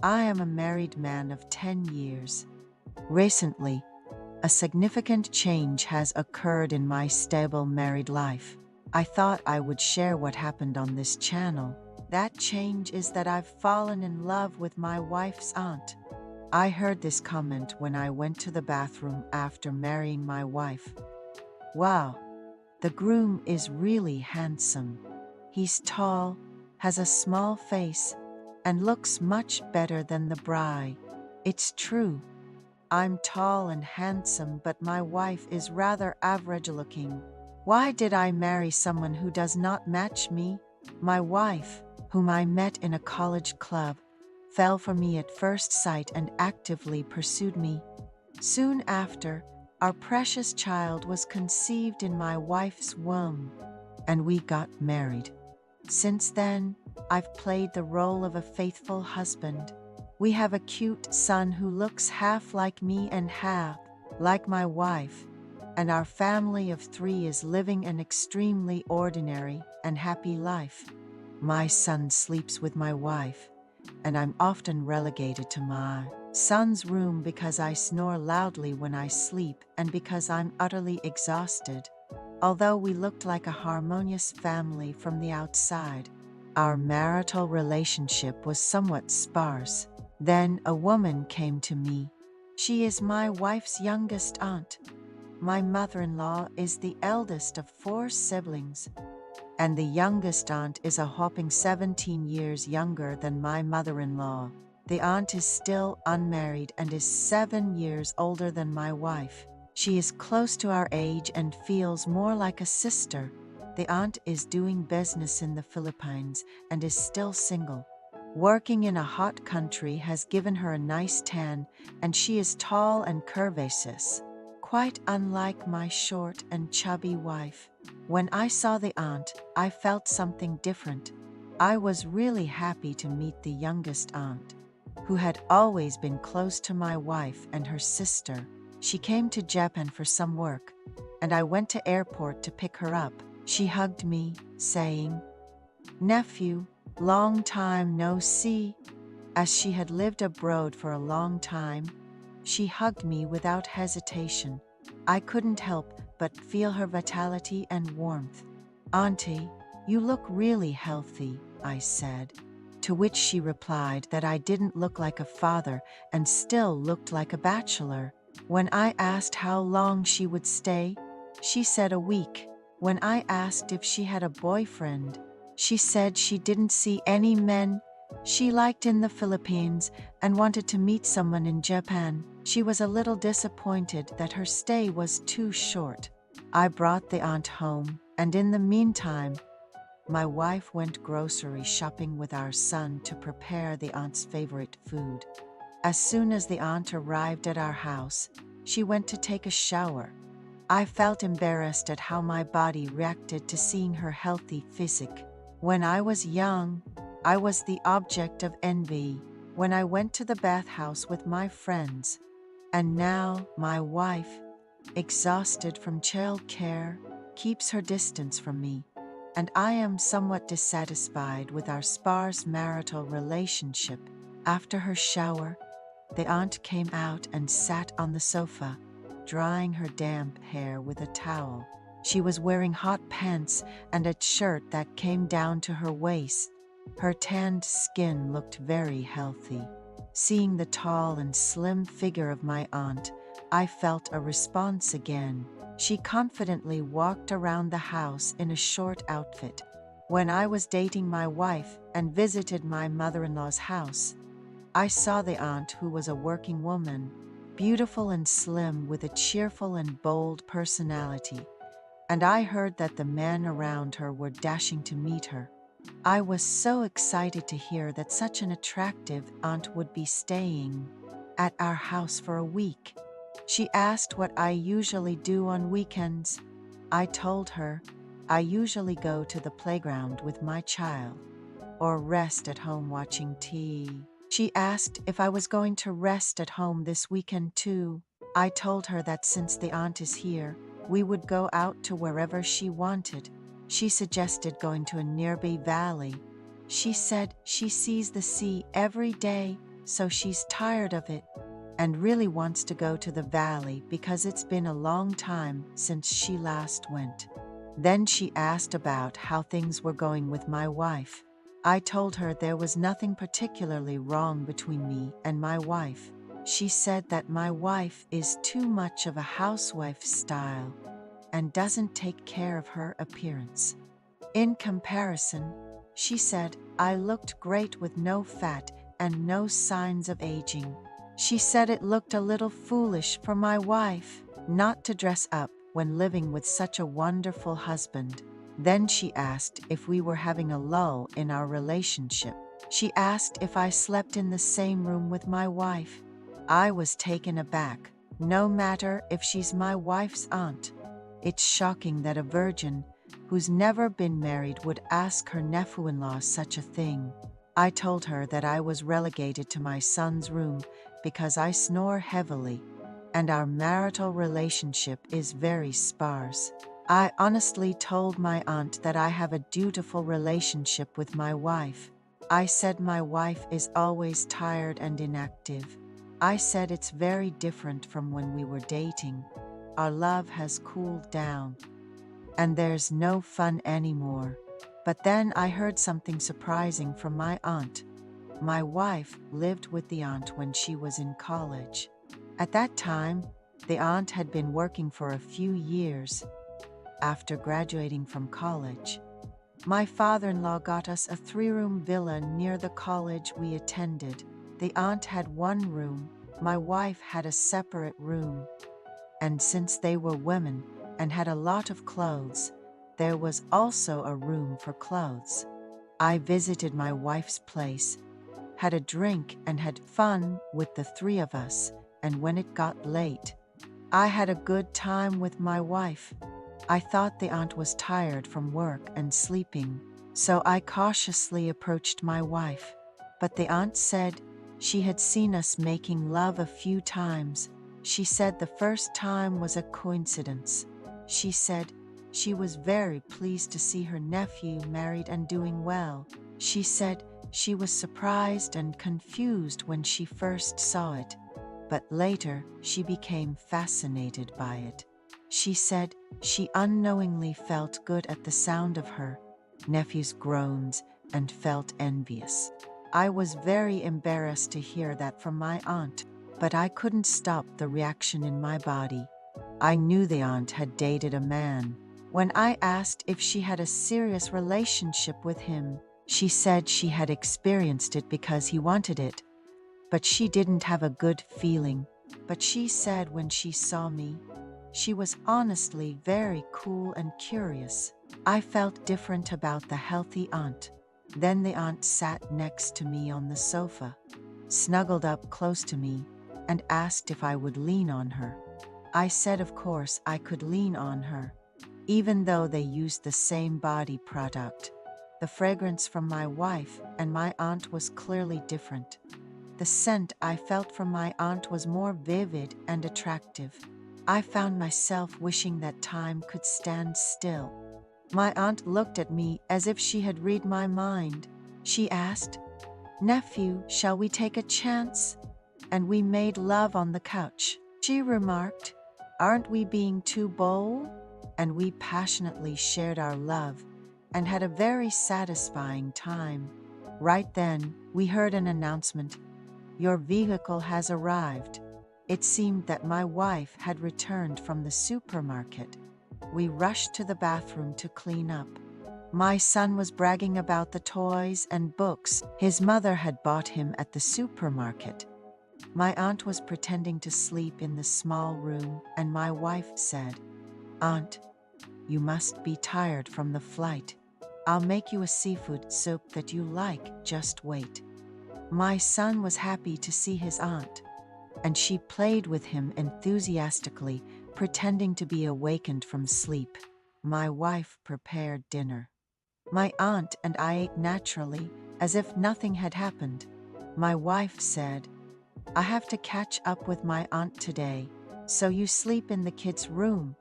I am a married man of 10 years. Recently, a significant change has occurred in my stable married life. I thought I would share what happened on this channel. That change is that I've fallen in love with my wife's aunt. I heard this comment when I went to the bathroom after marrying my wife. Wow, the groom is really handsome. He's tall, has a small face, and looks much better than the bride. It's true. I'm tall and handsome, but my wife is rather average looking. Why did I marry someone who does not match me? My wife, whom I met in a college club, fell for me at first sight and actively pursued me. Soon after, our precious child was conceived in my wife's womb, and we got married. Since then, I've played the role of a faithful husband. We have a cute son who looks half like me and half like my wife, and our family of 3 is living an extremely ordinary and happy life. My son sleeps with my wife, and I'm often relegated to my son's room because I snore loudly when I sleep and because I'm utterly exhausted. Although we looked like a harmonious family from the outside, our marital relationship was somewhat sparse. Then a woman came to me. She is my wife's youngest aunt. My mother-in-law is the eldest of 4 siblings, and the youngest aunt is a whopping 17 years younger than my mother-in-law. The aunt is still unmarried and is 7 years older than my wife. She is close to our age and feels more like a sister. The aunt is doing business in the Philippines and is still single. Working in a hot country has given her a nice tan, and she is tall and curvaceous, quite unlike my short and chubby wife. When I saw the aunt, I felt something different. I was really happy to meet the youngest aunt, who had always been close to my wife and her sister. She came to Japan for some work, and I went to airport to pick her up. She hugged me, saying, "Nephew, long time no see." As she had lived abroad for a long time, she hugged me without hesitation. I couldn't help but feel her vitality and warmth. "Auntie, you look really healthy," I said, to which she replied that I didn't look like a father and still looked like a bachelor. When I asked how long she would stay, she said a week. When I asked if she had a boyfriend, she said she didn't see any men she liked in the Philippines and wanted to meet someone in Japan. She was a little disappointed that her stay was too short. I brought the aunt home, and in the meantime, my wife went grocery shopping with our son to prepare the aunt's favorite food. As soon as the aunt arrived at our house, she went to take a shower. I felt embarrassed at how my body reacted to seeing her healthy physique. When I was young, I was the object of envy when I went to the bathhouse with my friends. And now my wife, exhausted from child care, keeps her distance from me, and I am somewhat dissatisfied with our sparse marital relationship. After her shower, the aunt came out and sat on the sofa, drying her damp hair with a towel. She was wearing hot pants and a shirt that came down to her waist. Her tanned skin looked very healthy. Seeing the tall and slim figure of my aunt, I felt a response again. She confidently walked around the house in a short outfit. When I was dating my wife and visited my mother-in-law's house, I saw the aunt, who was a working woman, beautiful and slim with a cheerful and bold personality, and I heard that the men around her were dashing to meet her. I was so excited to hear that such an attractive aunt would be staying at our house for a week. She asked what I usually do on weekends. I told her I usually go to the playground with my child or rest at home watching TV. She asked if I was going to rest at home this weekend too. I told her that since the aunt is here, we would go out to wherever she wanted. She suggested going to a nearby valley. She said she sees the sea every day so she's tired of it and really wants to go to the valley because it's been a long time since she last went. Then she asked about how things were going with my wife. I told her there was nothing particularly wrong between me and my wife. She said that my wife is too much of a housewife style and doesn't take care of her appearance. In comparison, she said I looked great with no fat and no signs of aging. She said it looked a little foolish for my wife not to dress up when living with such a wonderful husband. Then she asked if we were having a lull in our relationship. She asked if I slept in the same room with my wife. I was taken aback, no matter if she's my wife's aunt. It's shocking that a virgin who's never been married would ask her nephew-in-law such a thing. I told her that I was relegated to my son's room because I snore heavily, and our marital relationship is very sparse. I honestly told my aunt that I have a dutiful relationship with my wife. I said my wife is always tired and inactive. I said it's very different from when we were dating. Our love has cooled down, and there's no fun anymore. But then I heard something surprising from my aunt. My wife lived with the aunt when she was in college. At that time, the aunt had been working for a few years. After graduating from college, my father-in-law got us a 3-room villa near the college we attended. The aunt had 1 room, my wife had a separate room. And since they were women and had a lot of clothes, there was also a room for clothes. I visited my wife's place, had a drink and had fun with the 3 of us, and when it got late, I had a good time with my wife. I thought the aunt was tired from work and sleeping, so I cautiously approached my wife. But the aunt said she had seen us making love a few times. She said the first time was a coincidence. She said she was very pleased to see her nephew married and doing well. She said she was surprised and confused when she first saw it, but later she became fascinated by it. She said she unknowingly felt good at the sound of her nephew's groans and felt envious. I was very embarrassed to hear that from my aunt, but I couldn't stop the reaction in my body. I knew the aunt had dated a man. When I asked if she had a serious relationship with him, she said she had experienced it because he wanted it, but she didn't have a good feeling. But she said when she saw me, she was honestly very cool and curious. I felt different about the healthy aunt. Then the aunt sat next to me on the sofa, snuggled up close to me, and asked if I would lean on her. I said of course I could lean on her, even though they used the same body product. The fragrance from my wife and my aunt was clearly different. The scent I felt from my aunt was more vivid and attractive. I found myself wishing that time could stand still. My aunt looked at me as if she had read my mind. She asked, "Nephew, shall we take a chance?" And we made love on the couch. She remarked, "Aren't we being too bold?" And we passionately shared our love and had a very satisfying time. Right then, we heard an announcement. "Your vehicle has arrived." It seemed that my wife had returned from the supermarket. We rushed to the bathroom to clean up. My son was bragging about the toys and books his mother had bought him at the supermarket. My aunt was pretending to sleep in the small room, and my wife said, "Aunt, you must be tired from the flight. I'll make you a seafood soup that you like, just wait." My son was happy to see his aunt, and she played with him enthusiastically, pretending to be awakened from sleep. My wife prepared dinner. My aunt and I ate naturally, as if nothing had happened. My wife said, "I have to catch up with my aunt today, so you sleep in the kids' room."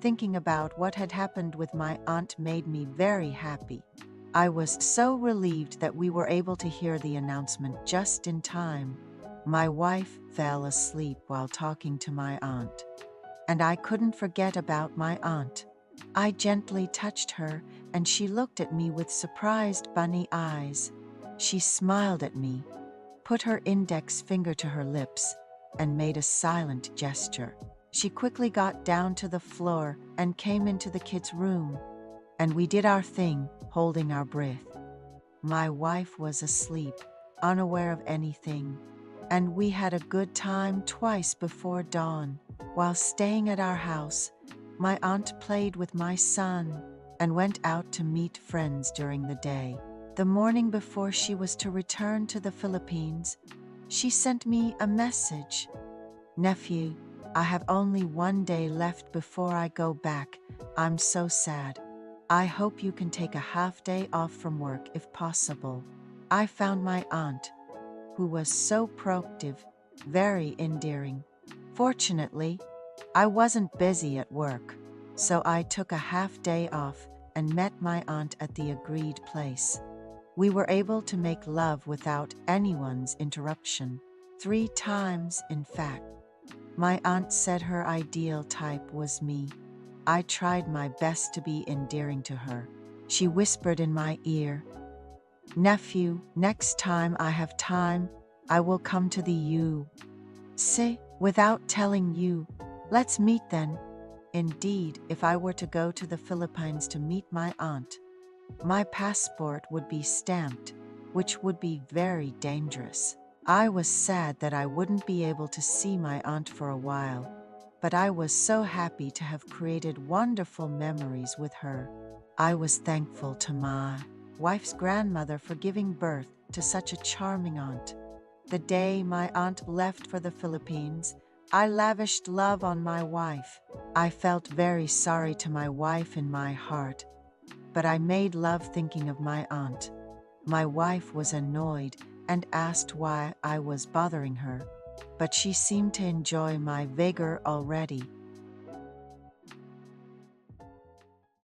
Thinking about what had happened with my aunt made me very happy. I was so relieved that we were able to hear the announcement just in time. My wife fell asleep while talking to my aunt, and I couldn't forget about my aunt. I gently touched her, and she looked at me with surprised bunny eyes. She smiled at me, put her index finger to her lips, and made a silent gesture. She quickly got down to the floor and came into the kids' room, and we did our thing, holding our breath. My wife was asleep, unaware of anything, and we had a good time twice before dawn. While staying at our house, my aunt played with my son and went out to meet friends during the day. The morning before she was to return to the Philippines, she sent me a message. "Nephew, I have only one day left before I go back. I'm so sad. I hope you can take a half day off from work if possible." I found my aunt, who was so proactive, very endearing. Fortunately, I wasn't busy at work, so I took a half day off and met my aunt at the agreed place. We were able to make love without anyone's interruption. 3 times, in fact. My aunt said her ideal type was me. I tried my best to be endearing to her. She whispered in my ear, "Nephew, next time I have time, I will come to the U.S. without telling you. Let's meet then." Indeed, if I were to go to the Philippines to meet my aunt, my passport would be stamped, which would be very dangerous. I was sad that I wouldn't be able to see my aunt for a while, but I was so happy to have created wonderful memories with her. I was thankful to my wife's grandmother for giving birth to such a charming aunt. The day my aunt left for the Philippines, I lavished love on my wife. I felt very sorry to my wife in my heart, but I made love thinking of my aunt. My wife was annoyed and asked why I was bothering her, but she seemed to enjoy my vigor already.